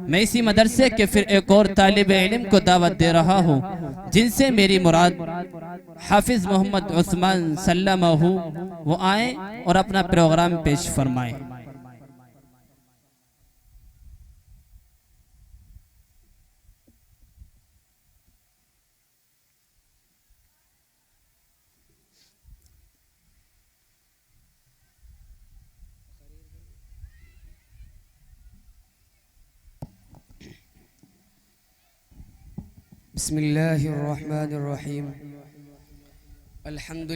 میں اسی مدرسے کے پھر ایک اور طالب علم کو دعوت دے رہا ہوں جن سے میری مراد حافظ محمد عثمان سلمہ وہ آئیں اور اپنا پروگرام پیش فرمائیں۔ بسم الله الرحمن الرحيم. الحمد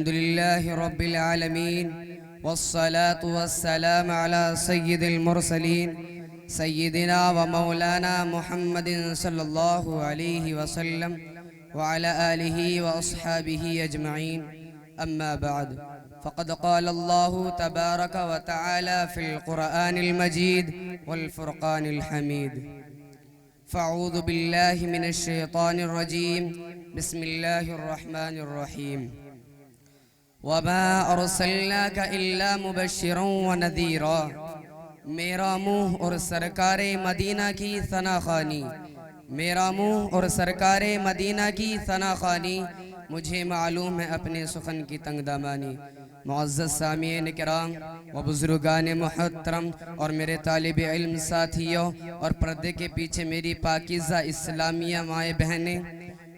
لله رب العالمين، والصلاة والسلام على سيد المرسلين سيدنا ومولانا محمد صلى الله عليه وسلم وعلى آله وأصحابه أجمعين. أما بعد، فقد قال الله تبارك وتعالى في القرآن المجيد والفرقان الحميد: فاعوذ بالله من الشيطان الرجيم، بسم الله الرحمن الرحيم. وما ارسلناك الا مبشرا ونذيرا. میرا منہ اور سرکار مدینہ کی ثنا خوانی، میرا منہ اور سرکار مدینہ کی ثنا خوانی، مجھے معلوم ہے اپنے سخن کی تنگ دامانی۔ معزز سامعین کرام و بزرگان محترم اور میرے طالب علم ساتھیوں اور پردے کے پیچھے میری پاکیزہ اسلامیہ مائیں بہنیں،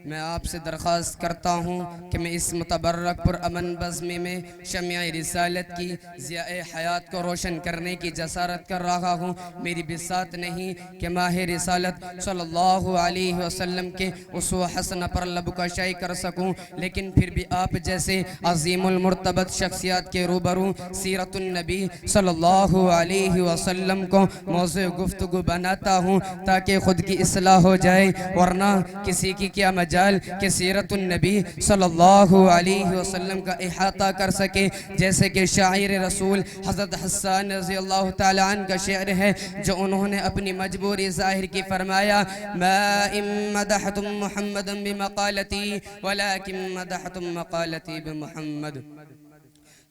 میں آپ سے درخواست کرتا ہوں کہ میں اس متبرک پر امن بزمی میں شمع رسالت کی ضیاء حیات کو روشن کرنے کی جسارت کر رہا ہوں۔ میری بساط نہیں کہ ماہ رسالت صلی اللہ علیہ وسلم کے اسوہ حسنہ پر لب کشائی کر سکوں، لیکن پھر بھی آپ جیسے عظیم المرتبت شخصیات کے روبرو سیرت النبی صلی اللہ علیہ وسلم کو موضوع گفتگو بناتا ہوں تاکہ خود کی اصلاح ہو جائے، ورنہ کسی کی کیا مجال کہ سیرت النبی صلی اللہ علیہ وسلم کا احاطہ کر سکے۔ جیسے کہ شاعر رسول حضرت حسان رضی اللہ تعالیٰ عنہ کا شعر ہے جو انہوں نے اپنی مجبوری ظاہر کی فرمایا: ما ان مدحتم محمدا بمقالتی ولكن مدحتم مقالتی بمحمد۔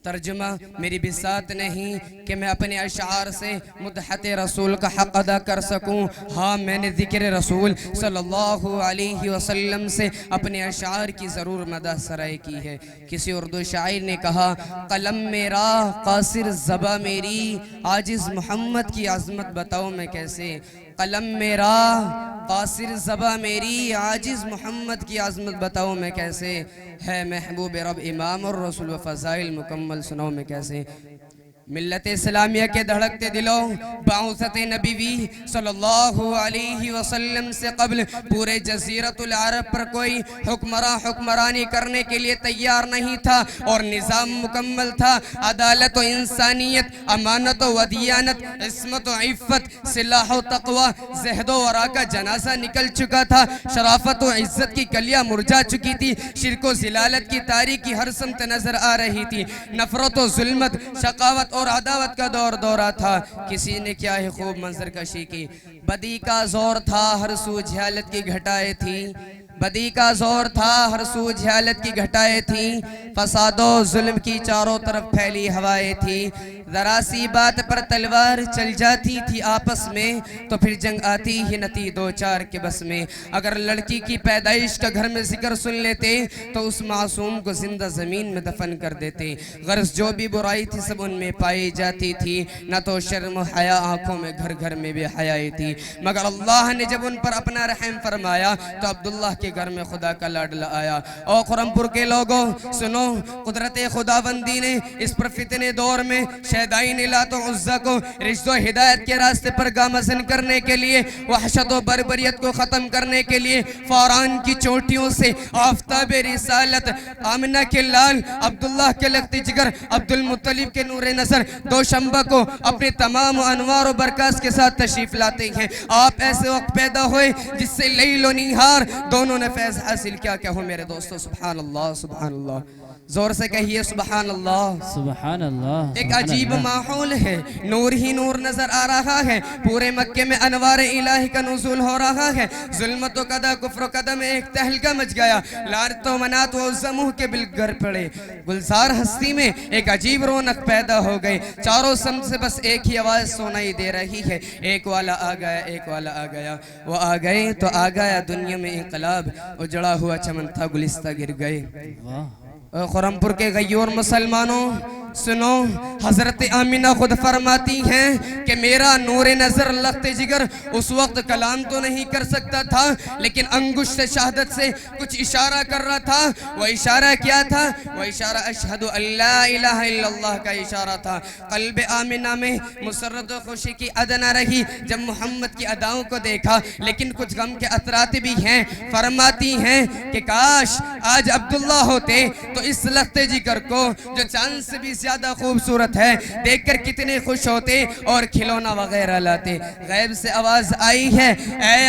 ترجمہ: میری بساط نہیں کہ میں اپنے اشعار سے مدحت رسول کا حق ادا کر سکوں، ہاں میں نے ذکر رسول صلی اللہ علیہ وسلم سے اپنے اشعار کی ضرور مدح سرائی کی ہے۔ کسی اردو شاعر نے کہا: قلم میرا قاصر زباں میری، عاجز محمد کی عظمت بتاؤ میں کیسے۔ قلم میرا قاصر زباں میری، عاجز محمد کی عظمت بتاؤ میں کیسے۔ ہے محبوب رب امام الرسول و فضائل مکمل سناؤ میں کیسے۔ ملت اسلامیہ کے دھڑکتے دلوں، بعثت نبی صلی اللہ علیہ وسلم سے قبل پورے جزیرت العرب پر کوئی حکمرانی کرنے کے لیے تیار نہیں تھا، اور نظام مکمل تھا۔ عدالت و انسانیت، امانت و دیانت، عصمت و عفت، صلاح و تقوی، زہد و ورع کا جنازہ نکل چکا تھا۔ شرافت و عزت کی کلیاں مرجھا چکی تھی۔ شرک و ضلالت کی تاریکی ہر سمت نظر آ رہی تھی۔ نفرت و ظلمت، شقاوت اور عداوت کا دورہ تھا۔ کسی نے کیا ہی خوب منظر کشی کی۔ بدی کا زور تھا، ہر سو جہالت کی گھٹائیں تھی۔ بدی کا زور تھا، ہر سو جہالت کی گھٹائیں تھی۔ فساد و ظلم کی چاروں طرف پھیلی ہوائیں تھی۔ ذرا سی بات پر تلوار چل جاتی تھی آپس میں، تو پھر جنگ آتی ہی نہ تھی دو چار کے بس میں۔ اگر لڑکی کی پیدائش کا گھر میں ذکر سن لیتے تو اس معصوم کو زندہ زمین میں دفن کر دیتے۔ غرض جو بھی برائی تھی سب ان میں پائی جاتی تھی، نہ تو شرم و حیا آنکھوں میں گھر گھر میں بھی حیائی تھی۔ مگر اللہ نے جب ان پر اپنا رحم فرمایا تو عبداللہ کے گھر میں خدا کا لاڈلا آیا۔ او قرم پور کے لوگوں سنو، قدرت خداوندی نے اس پر فتنے دور میں شہدائین لات و عزہ کو رشد و ہدایت کے راستے پر گامزن کرنے کے لیے، وحشت و بربریت کو ختم کرنے کے لیے، فاران کی چوٹیوں سے آفتاب رسالت آمنہ کے لال عبداللہ کے لگتے جگر عبد المطلب کے نور نظر دوشنبہ کو اپنے تمام انوار و برکات کے ساتھ تشریف لاتے ہیں۔ آپ ایسے وقت پیدا ہوئے جس سے لیل و نہار دونوں نے فیض حاصل کیا۔ کہو میرے دوستو سبحان اللہ، سبحان اللہ۔ زور سے کہیے سبحان اللہ۔ سبحان اللہ۔ ایک عجیب ماحول ہے، نور ہی نور نظر آ رہا ہے، پورے مکے میں انوار الہی کا نزول ہو رہا ہے، ظلمت و قدہ کفر و قدہ میں ایک تہلکہ مچ گیا، لعنت و منات و عزمہ کے بل گر پڑے، گلزار ہستی میں ایک عجیب رونق پیدا ہو گئی، چاروں سمت سے بس ایک ہی آواز سنائی دے رہی ہے، ایک والا آ گیا، ایک والا آ گیا، وہ آ گئے تو آ گیا دنیا میں انقلاب، اجڑا ہوا چمن تھا گلستہ گر گئے۔ خرم پور کے غیور مسلمانوں سنو، حضرت آمینہ خود فرماتی ہیں کہ میرا نور نظر لخت جگر اس وقت کلام تو نہیں کر سکتا تھا، لیکن انگشت شہادت سے کچھ اشارہ کر رہا تھا۔ وہ اشارہ کیا تھا؟ وہ اشارہ اشہد ان لا الہ الا اللہ کا اشارہ تھا۔ قلب آمینہ میں مسرت و خوشی کی ادا نہ رہی جب محمد کی اداؤں کو دیکھا، لیکن کچھ غم کے اثرات بھی ہیں۔ فرماتی ہیں کہ کاش آج عبداللہ ہوتے تو اس لخت جگر کو جو چاند سے بھی زیادہ خوبصورت ہے دیکھ کر کتنے خوش ہوتے اور کھلونا وغیرہ لاتے۔ غیب سے آواز آئی ہے، اے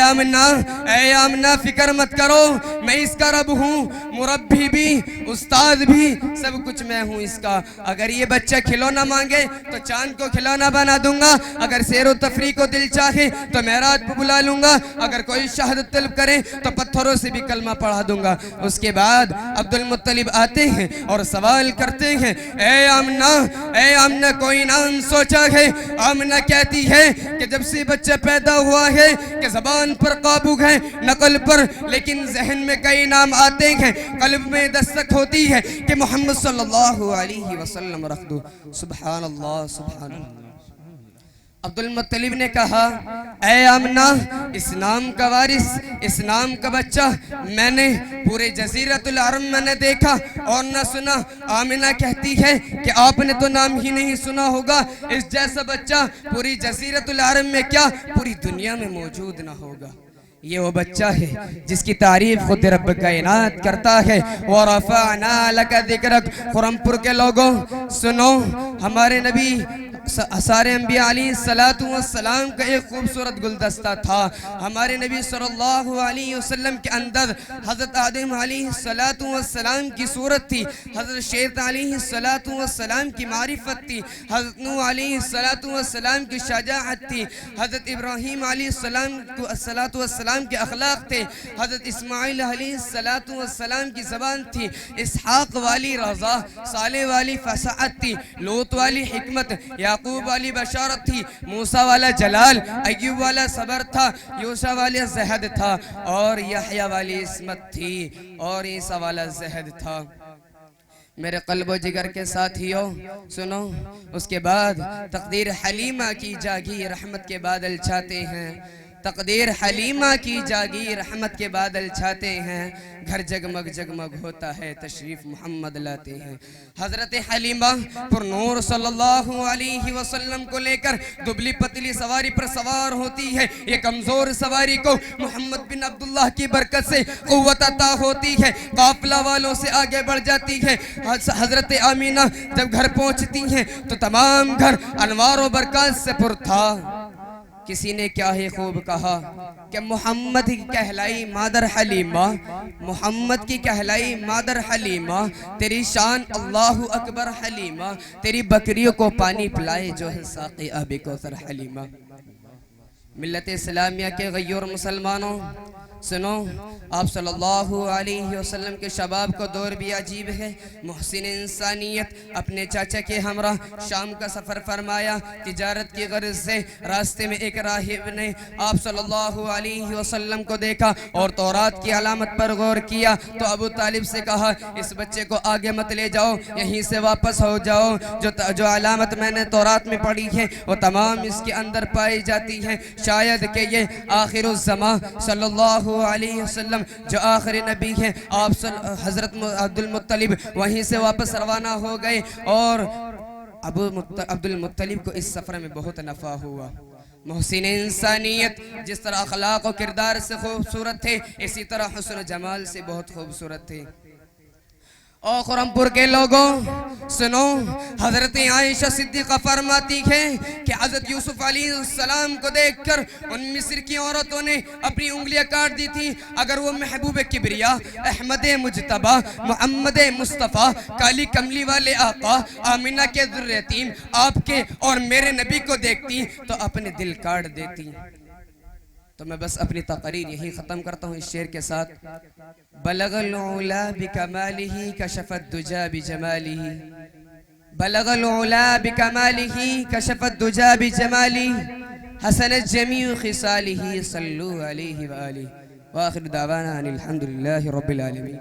آمنہ فکر مت کرو، میں اس کا رب ہوں، مربی بھی استاد بھی سب کچھ میں ہوں اس کا۔ اگر یہ بچہ کھلونا مانگے تو چاند کو کھلونا بنا دوں گا، اگر سیر و تفریح کو دل چاہے تو معراج پہ بلا لوں گا، اگر کوئی شہادت طلب کرے تو پتھروں سے بھی کلمہ پڑھا دوں گا۔ اس کے بعد عبد المطلب آتے ہیں اور سوال کرتے ہیں، اے آمنہ کوئی نام سوچا ہے؟ آمنہ کہتی ہے کہ جب سے بچہ پیدا ہوا ہے کہ زبان پر قابو ہے، نقل پر، لیکن ذہن میں کئی نام آتے ہیں، قلب میں دستک ہوتی ہے کہ محمد صلی اللہ علیہ وسلم رکھ دو۔ سبحان اللہ سبحان اللہ۔ عبد المطلب نے کہا، اے آمنہ اس نام کا وارث، اس نام کا بچہ میں نے پورے جزیرۃ العرب میں نے دیکھا اور نہ سنا۔ آمنہ کہتی ہے کہ آپ نے تو نام ہی نہیں سنا ہوگا، اس جیسا بچہ پوری جزیرۃ العرب میں کیا پوری دنیا میں موجود نہ ہوگا۔ یہ وہ بچہ ہے جس کی تعریف خود رب کائنات کرتا ہے۔ وَرَفَعْنَا لَكَ ذِكْرَكَ۔ خرم پور کے لوگوں سنو، ہمارے نبی سارے انبیاء علیہ السلام کا ایک خوبصورت گلدستہ تھا۔ ہمارے نبی صلی اللہ علیہ وسلم کے اندر حضرت آدم علیہ السلام کی صورت تھی، حضرت شیط علیہ السلام کی معرفت تھی، حضرت نوح علیہ السلام کی شجاعت تھی، حضرت ابراہیم علیہ السلام کے اخلاق تھے، حضرت اسماعیل علیہ السلام کی زبان تھی، اسحاق والی رضا، صالح والی فصاحت تھی، لوط والی حکمت، یعقوب والی بشارت تھی، موسیٰ والا جلال، ایوب والا صبر تھا، یوشع والا زہد تھا، اور یحییٰ والی عصمت تھی، اور عیسیٰ والا زہد تھا۔ میرے قلب و جگر کے ساتھیوں سنو، اس کے بعد تقدیر حلیمہ کی جاگی رحمت کے بادل چھاتے ہیں، تقدیر حلیمہ کی جاگی رحمت کے بادل چھاتے ہیں، گھر جگمگ جگمگ ہوتا ہے، تشریف محمد لاتے ہیں۔ حضرت حلیمہ پر نور صلی اللہ علیہ وسلم کو لے کر دبلی پتلی سواری پر سوار ہوتی ہے۔ یہ کمزور سواری کو محمد بن عبداللہ کی برکت سے قوت عطا ہوتی ہے، قافلہ والوں سے آگے بڑھ جاتی ہے۔ حضرت آمینہ جب گھر پہنچتی ہیں تو تمام گھر انوار و برکات سے پر تھا۔ کسی نے کیا ہی خوب کہا کہ محمد کی کہلائی مادر حلیمہ، محمد کی کہلائی مادر حلیمہ، تیری شان اللہ اکبر حلیمہ، تیری بکریوں کو پانی پلائے جو ہے ساقی آب کوثر حلیمہ۔ ملت اسلامیہ کے غیور مسلمانوں سنو، آپ صلی اللہ علیہ وسلم کے شباب کو دور بھی عجیب ہے۔ محسن انسانیت اپنے چاچا کے ہمراہ شام کا سفر فرمایا، تجارت کی غرض سے راستے میں ایک راہب نے آپ صلی اللہ علیہ وسلم کو دیکھا اور تورات کی علامت پر غور کیا تو ابو طالب سے کہا، اس بچے کو آگے مت لے جاؤ، یہیں سے واپس ہو جاؤ، جو علامت میں نے تورات میں پڑھی ہے وہ تمام اس کے اندر پائی جاتی ہیں، شاید کہ یہ آخر الزمان صلی اللہ علیہ وسلم جو آخری نبی ہیں۔ آپ حضرت عبد المطلب وہیں سے واپس روانہ ہو گئے اور عبد المطلب کو اس سفر میں بہت نفع ہوا۔ محسن انسانیت جس طرح اخلاق و کردار سے خوبصورت تھے، اسی طرح حسن و جمال سے بہت خوبصورت تھے، اور خرمپور کے لوگوں سنو، حضرت عائشہ صدیقہ فرماتی ہے کہ حضرت یوسف علیہ السلام کو دیکھ کر ان مصر کی عورتوں نے اپنی انگلیاں کاٹ دی تھی۔ اگر وہ محبوب کبریا، احمد مجتبہ، محمد مصطفیٰ، کالی کملی والے آقا، آمینہ کے ذر یتیم، آپ کے اور میرے نبی کو دیکھتی تو اپنے دل کاٹ دیتی۔ تو میں بس اپنی تقریر یہی ختم کرتا ہوں اس شعر کے ساتھ۔ بلغ العلا بکمالہ کشف الدجا بجمالہ، بلغ العلا بکمالہ کشف الدجا بجمالہ، حسنت جمیع خصالہ صلو علیہ وآلہ، وآخر دعوانا ان الحمدللہ رب العالمین۔